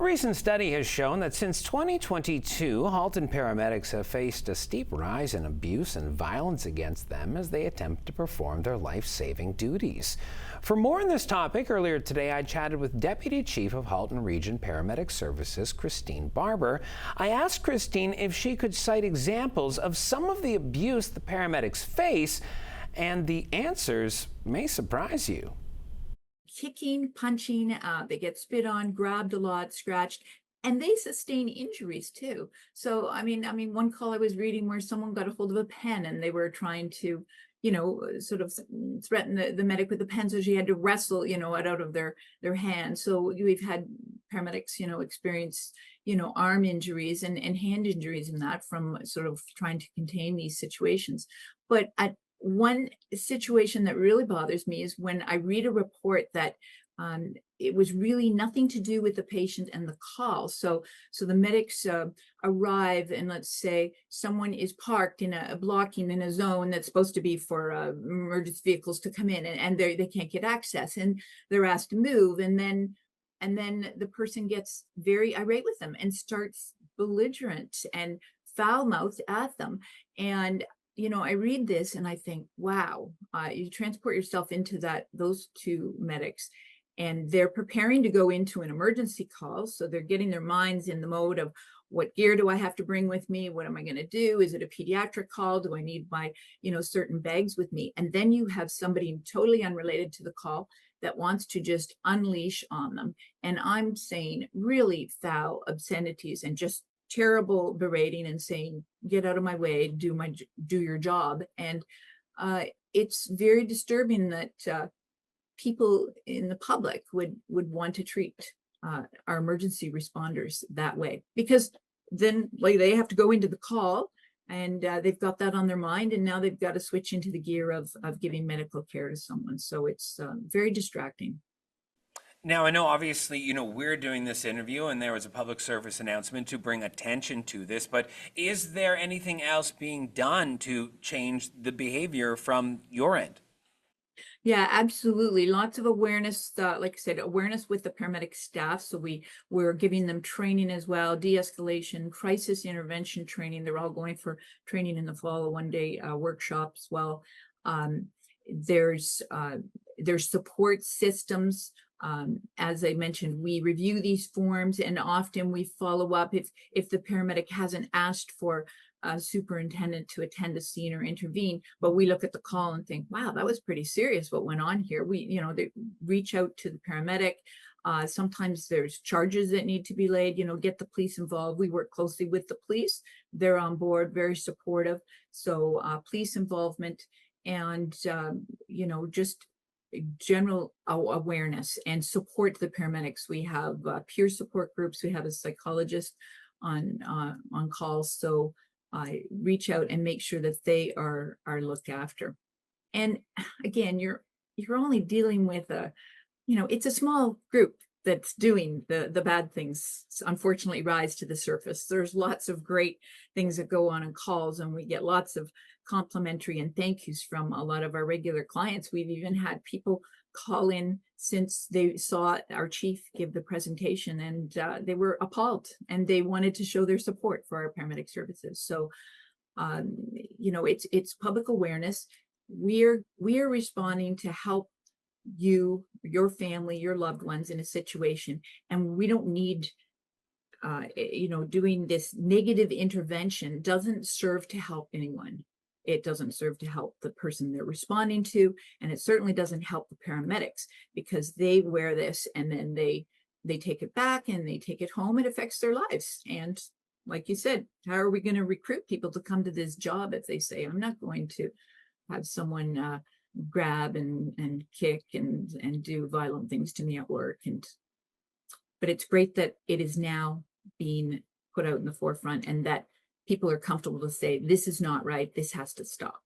A recent study has shown that since 2022, Halton paramedics have faced a steep rise in abuse and violence against them as they attempt to perform their life-saving duties. For more on this topic, earlier today I chatted with Deputy Chief of Halton Region Paramedic Services, Christine Barber. I asked Christine if she could cite examples of some of the abuse the paramedics face, and the answers may surprise you. Kicking, punching, they get spit on, grabbed a lot, scratched, and they sustain injuries too. So, I mean, one call I was reading where someone got a hold of a pen and they were trying to, sort of threaten the medic with the pen, so she had to wrestle, it out of their hand. So we've had paramedics, experience, arm injuries and hand injuries and that from sort of trying to contain these situations. But one situation that really bothers me is when I read a report that it was really nothing to do with the patient and the call. So the medics arrive, and let's say someone is parked in blocking in a zone that's supposed to be for emergency vehicles to come in, and they can't get access, and they're asked to move, and then the person gets very irate with them and starts belligerent and foul-mouthed at them. And I read this and I think, wow, you transport yourself into those two medics, and they're preparing to go into an emergency call. So they're getting their minds in the mode of, what gear do I have to bring with me? What am I going to do? Is it a pediatric call? Do I need my, certain bags with me? And then you have somebody totally unrelated to the call that wants to just unleash on them. And I'm saying really foul obscenities and just terrible berating and saying, get out of my way, do your job. And it's very disturbing that people in the public would want to treat our emergency responders that way, because then they have to go into the call, and they've got that on their mind, and now they've got to switch into the gear of giving medical care to someone. So it's very distracting. Now, I know obviously, we're doing this interview and there was a public service announcement to bring attention to this, but is there anything else being done to change the behavior from your end? Yeah, absolutely. Lots of awareness, like I said, awareness with the paramedic staff. So we're giving them training as well, de-escalation, crisis intervention training. They're all going for training in the fall, a one-day workshop as well. There's support systems. As I mentioned, we review these forms, and often we follow up if the paramedic hasn't asked for a superintendent to attend a scene or intervene, but we look at the call and think, wow, that was pretty serious what went on here. They reach out to the paramedic. Sometimes there's charges that need to be laid, get the police involved. We work closely with the police. They're on board, very supportive. So police involvement and, just general awareness and support the paramedics. We have peer support groups. We have a psychologist on calls. So I reach out and make sure that they are looked after. And again, you're only dealing with it's a small group that's doing the bad things, unfortunately, rise to the surface. There's lots of great things that go on in calls, and we get lots of complimentary and thank yous from a lot of our regular clients. We've even had people call in since they saw our chief give the presentation, and they were appalled, and they wanted to show their support for our paramedic services. So it's public awareness. We are responding to help you, your family, your loved ones in a situation, and we don't need doing this negative intervention doesn't serve to help anyone. It doesn't serve to help the person they're responding to, and it certainly doesn't help the paramedics, because they wear this and then they take it back and they take it home. It affects their lives. And like you said, how are we going to recruit people to come to this job if they say, I'm not going to have someone grab and kick and do violent things to me at work? But it's great that it is now being put out in the forefront, and that people are comfortable to say, this is not right, this has to stop.